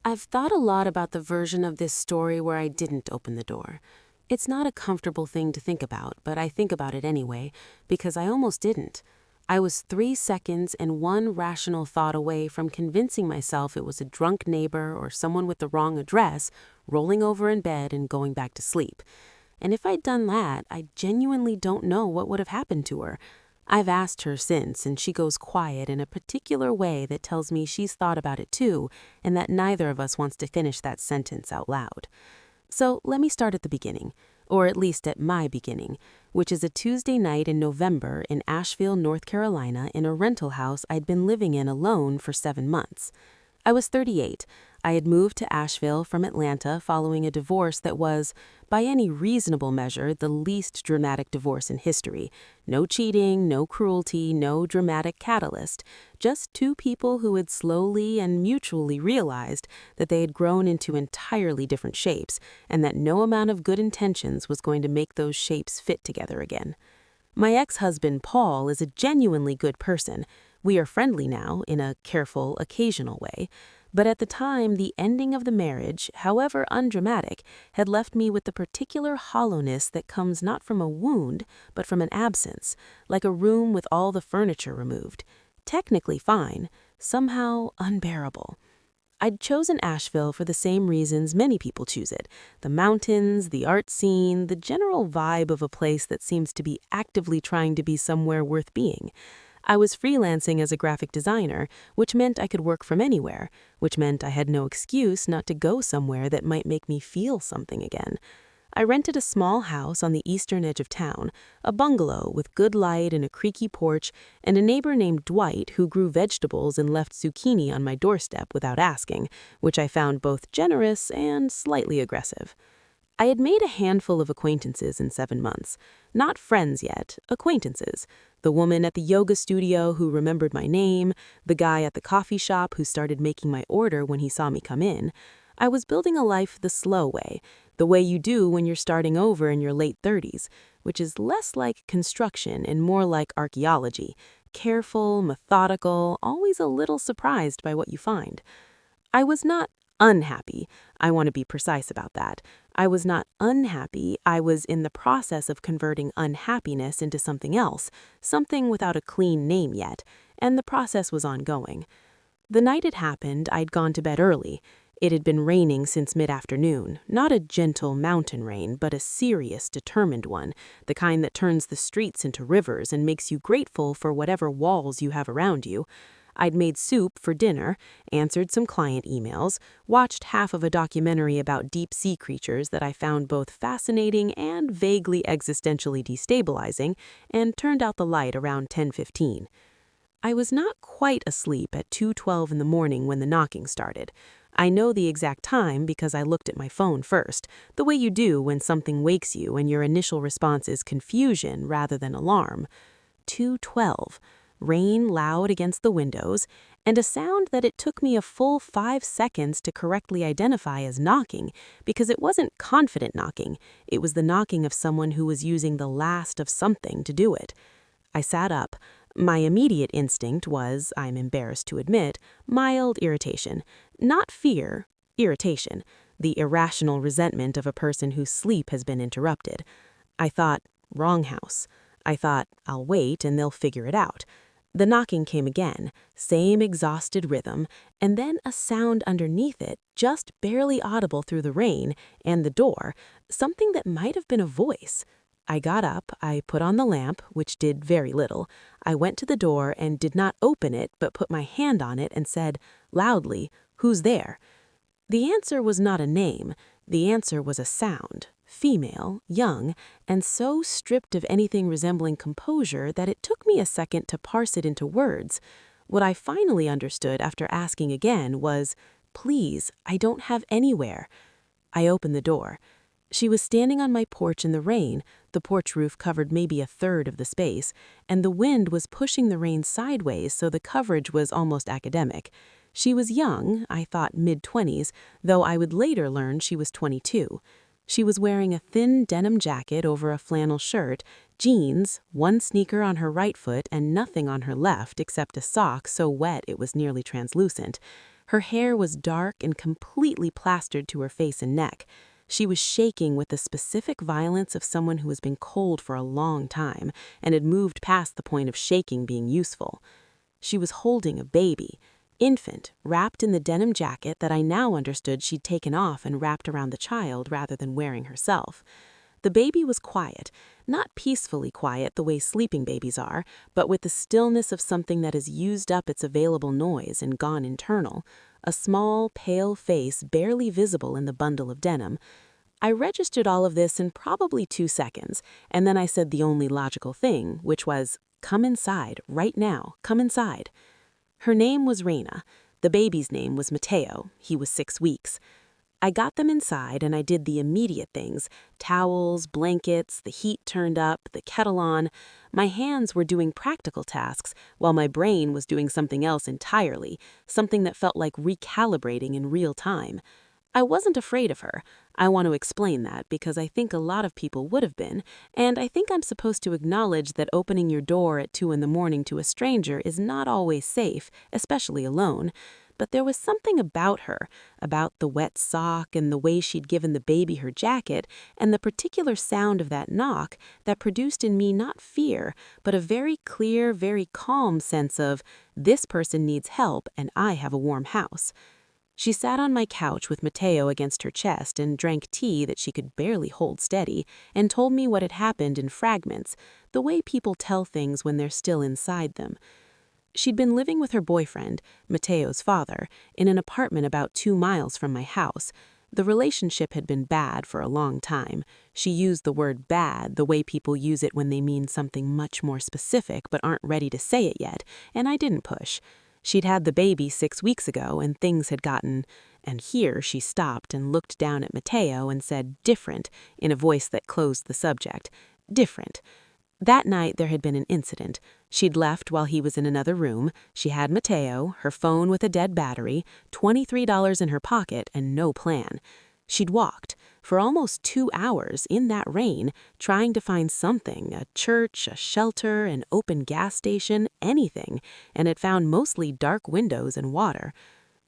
I've thought a lot about the version of this story where I didn't open the door. It's not a comfortable thing to think about, but I think about it anyway, because I almost didn't. I was 3 seconds and one rational thought away from convincing myself it was a drunk neighbor or someone with the wrong address, rolling over in bed and going back to sleep. And if I'd done that, I genuinely don't know what would have happened to her. I've asked her since, and she goes quiet in a particular way that tells me she's thought about it too, and that neither of us wants to finish that sentence out loud. So let me start at the beginning, or at least at my beginning, which is a Tuesday night in November in Asheville, North Carolina, in a rental house I'd been living in alone for 7 months. I was 38. I had moved to Asheville from Atlanta following a divorce that was, by any reasonable measure, the least dramatic divorce in history. No cheating, no cruelty, no dramatic catalyst. Just two people who had slowly and mutually realized that they had grown into entirely different shapes, and that no amount of good intentions was going to make those shapes fit together again. My ex-husband, Paul, is a genuinely good person. We are friendly now, in a careful, occasional way. But at the time, the ending of the marriage, however undramatic, had left me with the particular hollowness that comes not from a wound, but from an absence, like a room with all the furniture removed. Technically fine, somehow unbearable. I'd chosen Asheville for the same reasons many people choose it: the mountains, the art scene, the general vibe of a place that seems to be actively trying to be somewhere worth being. I was freelancing as a graphic designer, which meant I could work from anywhere, which meant I had no excuse not to go somewhere that might make me feel something again. I rented a small house on the eastern edge of town, a bungalow with good light and a creaky porch, and a neighbor named Dwight who grew vegetables and left zucchini on my doorstep without asking, which I found both generous and slightly aggressive. I had made a handful of acquaintances in 7 months. Not friends yet, acquaintances. The woman at the yoga studio who remembered my name, the guy at the coffee shop who started making my order when he saw me come in. I was building a life the slow way, the way you do when you're starting over in your late 30s, which is less like construction and more like archaeology. Careful, methodical, always a little surprised by what you find. I was not unhappy. I want to be precise about that. I was not unhappy. I was in the process of converting unhappiness into something else, something without a clean name yet, and the process was ongoing. The night it happened, I'd gone to bed early. It had been raining since mid-afternoon, not a gentle mountain rain, but a serious, determined one, the kind that turns the streets into rivers and makes you grateful for whatever walls you have around you. I'd made soup for dinner, answered some client emails, watched half of a documentary about deep-sea creatures that I found both fascinating and vaguely existentially destabilizing, and turned out the light around 10:15. I was not quite asleep at 2:12 in the morning when the knocking started. I know the exact time because I looked at my phone first, the way you do when something wakes you and your initial response is confusion rather than alarm. 2:12. Rain loud against the windows, and a sound that it took me a full 5 seconds to correctly identify as knocking, because it wasn't confident knocking. It was the knocking of someone who was using the last of something to do it. I sat up. My immediate instinct was, I'm embarrassed to admit, mild irritation. Not fear, irritation, the irrational resentment of a person whose sleep has been interrupted. I thought, wrong house. I thought, I'll wait and they'll figure it out. The knocking came again, same exhausted rhythm, and then a sound underneath it, just barely audible through the rain, and the door, something that might have been a voice. I got up, I put on the lamp, which did very little. I went to the door and did not open it, but put my hand on it and said, loudly, "Who's there?" The answer was not a name. The answer was a sound, female, young, and so stripped of anything resembling composure that it took me a second to parse it into words. What I finally understood after asking again was, "Please, I don't have anywhere." I opened the door. She was standing on my porch in the rain. The porch roof covered maybe a third of the space, and the wind was pushing the rain sideways, so the coverage was almost academic. She was young, I thought mid-20s, though I would later learn she was 22. She was wearing a thin denim jacket over a flannel shirt, jeans, one sneaker on her right foot and nothing on her left except a sock so wet it was nearly translucent. Her hair was dark and completely plastered to her face and neck. She was shaking with the specific violence of someone who has been cold for a long time and had moved past the point of shaking being useful. She was holding a baby, infant, wrapped in the denim jacket that I now understood she'd taken off and wrapped around the child rather than wearing herself. The baby was quiet, not peacefully quiet the way sleeping babies are, but with the stillness of something that has used up its available noise and gone internal, a small, pale face barely visible in the bundle of denim. I registered all of this in probably 2 seconds, and then I said the only logical thing, which was, "Come inside, right now, come inside." Her name was Reina. The baby's name was Mateo. He was 6 weeks. I got them inside and I did the immediate things: towels, blankets, the heat turned up, the kettle on. My hands were doing practical tasks while my brain was doing something else entirely, something that felt like recalibrating in real time. I wasn't afraid of her. I want to explain that because I think a lot of people would have been, and I think I'm supposed to acknowledge that opening your door at 2 in the morning to a stranger is not always safe, especially alone. But there was something about her, about the wet sock and the way she'd given the baby her jacket, and the particular sound of that knock that produced in me not fear, but a very clear, very calm sense of, this person needs help and I have a warm house. She sat on my couch with Mateo against her chest and drank tea that she could barely hold steady, and told me what had happened in fragments, the way people tell things when they're still inside them. She'd been living with her boyfriend, Mateo's father, in an apartment about 2 miles from my house. The relationship had been bad for a long time. She used the word bad the way people use it when they mean something much more specific but aren't ready to say it yet, and I didn't push. She'd had the baby 6 weeks ago and things had gotten, and here she stopped and looked down at Mateo and said different in a voice that closed the subject. Different. That night there had been an incident. She'd left while he was in another room. She had Mateo, her phone with a dead battery, $23 in her pocket, and no plan. She'd walked for almost 2 hours in that rain, trying to find something, a church, a shelter, an open gas station, anything, and had found mostly dark windows and water.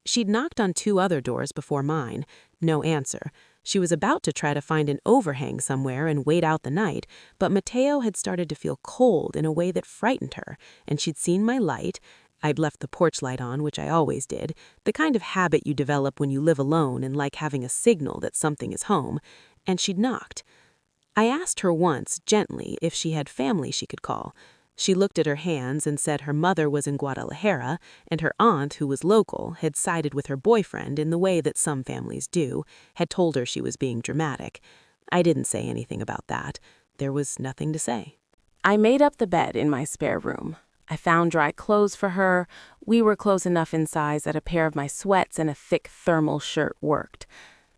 She'd knocked on 2 other doors before mine. No answer. She was about to try to find an overhang somewhere and wait out the night, but Mateo had started to feel cold in a way that frightened her, and she'd seen my light. I'd left the porch light on, which I always did, the kind of habit you develop when you live alone and like having a signal that something is home, and she'd knocked. I asked her once, gently, if she had family she could call. She looked at her hands and said her mother was in Guadalajara, and her aunt, who was local, had sided with her boyfriend in the way that some families do, had told her she was being dramatic. I didn't say anything about that. There was nothing to say. I made up the bed in my spare room. I found dry clothes for her. We were close enough in size that a pair of my sweats and a thick thermal shirt worked.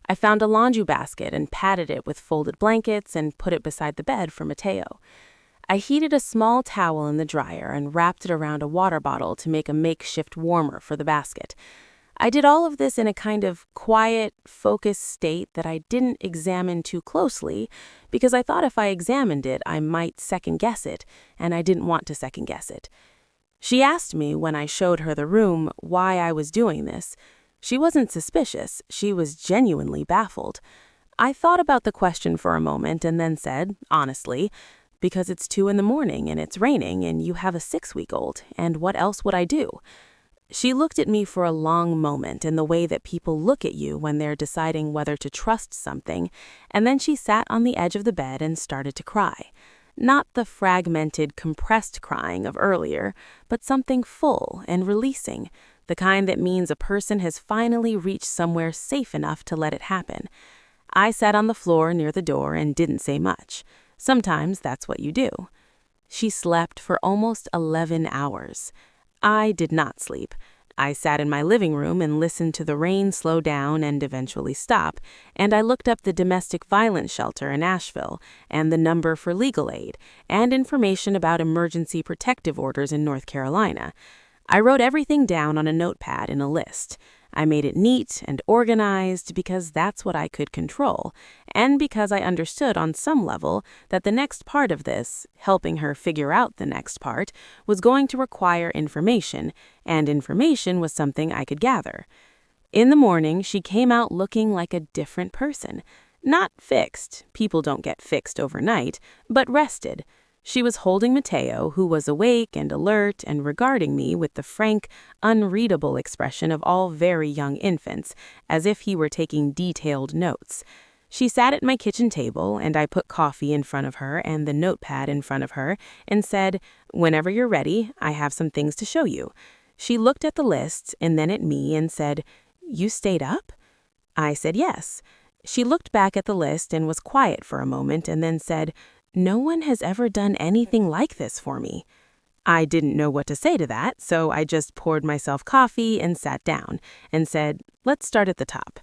I found a laundry basket and padded it with folded blankets and put it beside the bed for Mateo. I heated a small towel in the dryer and wrapped it around a water bottle to make a makeshift warmer for the basket. I did all of this in a kind of quiet, focused state that I didn't examine too closely because I thought if I examined it, I might second-guess it, and I didn't want to second-guess it. She asked me when I showed her the room why I was doing this. She wasn't suspicious. She was genuinely baffled. I thought about the question for a moment and then said, honestly, because it's 2 in the morning and it's raining and you have a 6-week-old, and what else would I do? She looked at me for a long moment in the way that people look at you when they're deciding whether to trust something, and then she sat on the edge of the bed and started to cry. Not the fragmented, compressed crying of earlier, but something full and releasing, the kind that means a person has finally reached somewhere safe enough to let it happen. I sat on the floor near the door and didn't say much. Sometimes that's what you do. She slept for almost 11 hours. I did not sleep. I sat in my living room and listened to the rain slow down and eventually stop, and I looked up the domestic violence shelter in Asheville and the number for legal aid and information about emergency protective orders in North Carolina. I wrote everything down on a notepad in a list. I made it neat and organized because that's what I could control, and because I understood on some level that the next part of this, helping her figure out the next part, was going to require information, and information was something I could gather. In the morning, she came out looking like a different person. Not fixed, people don't get fixed overnight, but rested. She was holding Mateo, who was awake and alert and regarding me with the frank, unreadable expression of all very young infants, as if he were taking detailed notes. She sat at my kitchen table, and I put coffee in front of her and the notepad in front of her and said, "Whenever you're ready, I have some things to show you." She looked at the list and then at me and said, "You stayed up?" I said yes. She looked back at the list and was quiet for a moment and then said, "No one has ever done anything like this for me." I didn't know what to say to that, so I just poured myself coffee and sat down and said, "Let's start at the top."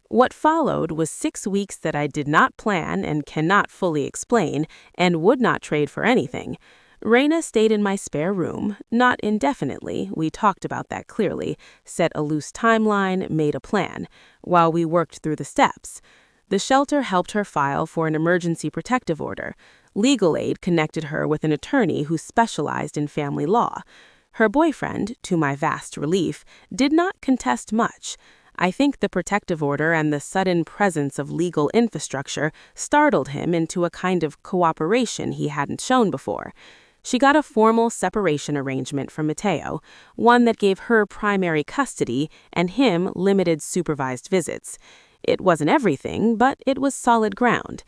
What followed was 6 weeks that I did not plan and cannot fully explain and would not trade for anything. Raina stayed in my spare room, not indefinitely, we talked about that clearly, set a loose timeline, made a plan, while we worked through the steps. The shelter helped her file for an emergency protective order. Legal aid connected her with an attorney who specialized in family law. Her boyfriend, to my vast relief, did not contest much. I think the protective order and the sudden presence of legal infrastructure startled him into a kind of cooperation he hadn't shown before. She got a formal separation arrangement from Mateo, one that gave her primary custody and him limited supervised visits. It wasn't everything, but it was solid ground.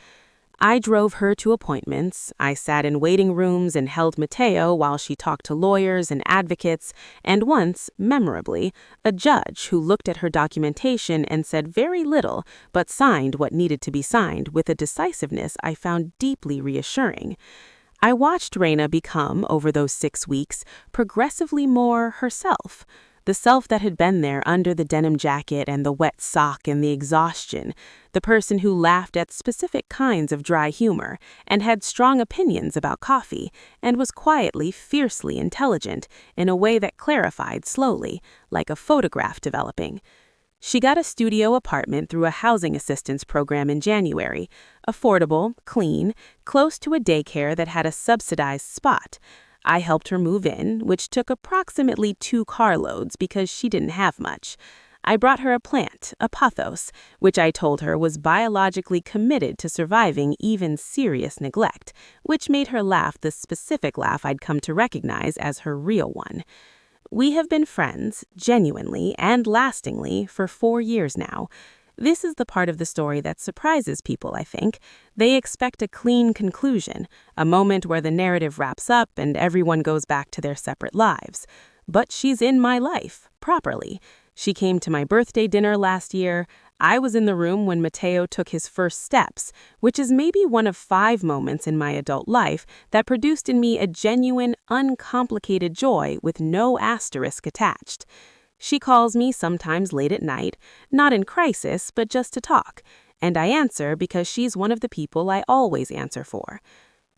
I drove her to appointments, I sat in waiting rooms and held Mateo while she talked to lawyers and advocates, and once, memorably, a judge who looked at her documentation and said very little, but signed what needed to be signed with a decisiveness I found deeply reassuring. I watched Raina become, over those 6 weeks, progressively more herself. The self that had been there under the denim jacket and the wet sock and the exhaustion, the person who laughed at specific kinds of dry humor and had strong opinions about coffee and was quietly, fiercely intelligent in a way that clarified slowly, like a photograph developing. She got a studio apartment through a housing assistance program in January, affordable, clean, close to a daycare that had a subsidized spot. I helped her move in, which took approximately 2 carloads because she didn't have much. I brought her a plant, a pothos, which I told her was biologically committed to surviving even serious neglect, which made her laugh the specific laugh I'd come to recognize as her real one. We have been friends, genuinely and lastingly, for 4 years now. This is the part of the story that surprises people, I think. They expect a clean conclusion, a moment where the narrative wraps up and everyone goes back to their separate lives. But she's in my life, properly. She came to my birthday dinner last year. I was in the room when Mateo took his first steps, which is maybe one of 5 moments in my adult life that produced in me a genuine, uncomplicated joy with no asterisk attached. She calls me sometimes late at night, not in crisis, but just to talk, and I answer because she's one of the people I always answer for.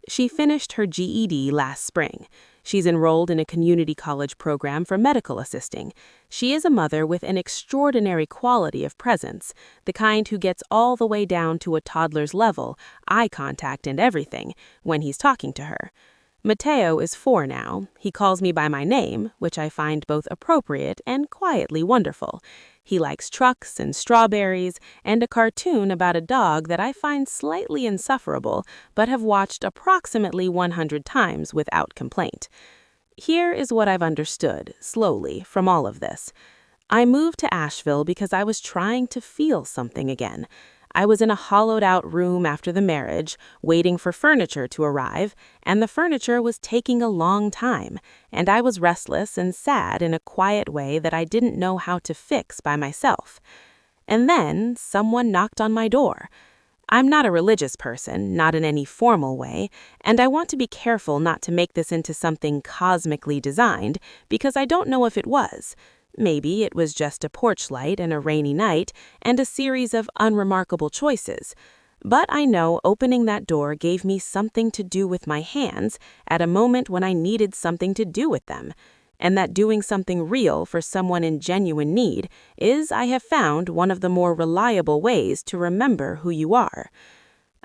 She finished her GED last spring. She's enrolled in a community college program for medical assisting. She is a mother with an extraordinary quality of presence, the kind who gets all the way down to a toddler's level, eye contact and everything, when he's talking to her. Mateo is 4 now. He calls me by my name, which I find both appropriate and quietly wonderful. He likes trucks and strawberries and a cartoon about a dog that I find slightly insufferable, but have watched approximately 100 times without complaint. Here is what I've understood, slowly, from all of this. I moved to Asheville because I was trying to feel something again. I was in a hollowed-out room after the marriage, waiting for furniture to arrive, and the furniture was taking a long time, and I was restless and sad in a quiet way that I didn't know how to fix by myself. And then someone knocked on my door. I'm not a religious person, not in any formal way, and I want to be careful not to make this into something cosmically designed, because I don't know if it was. Maybe it was just a porch light and a rainy night and a series of unremarkable choices. But I know opening that door gave me something to do with my hands at a moment when I needed something to do with them, and that doing something real for someone in genuine need is, I have found, one of the more reliable ways to remember who you are.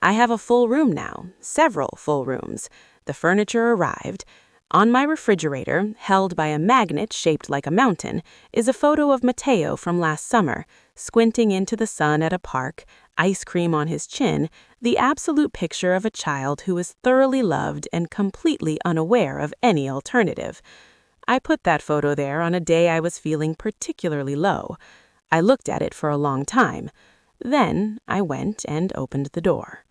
I have a full room now, several full rooms. The furniture arrived. On my refrigerator, held by a magnet shaped like a mountain, is a photo of Mateo from last summer, squinting into the sun at a park, ice cream on his chin, the absolute picture of a child who is thoroughly loved and completely unaware of any alternative. I put that photo there on a day I was feeling particularly low. I looked at it for a long time. Then I went and opened the door.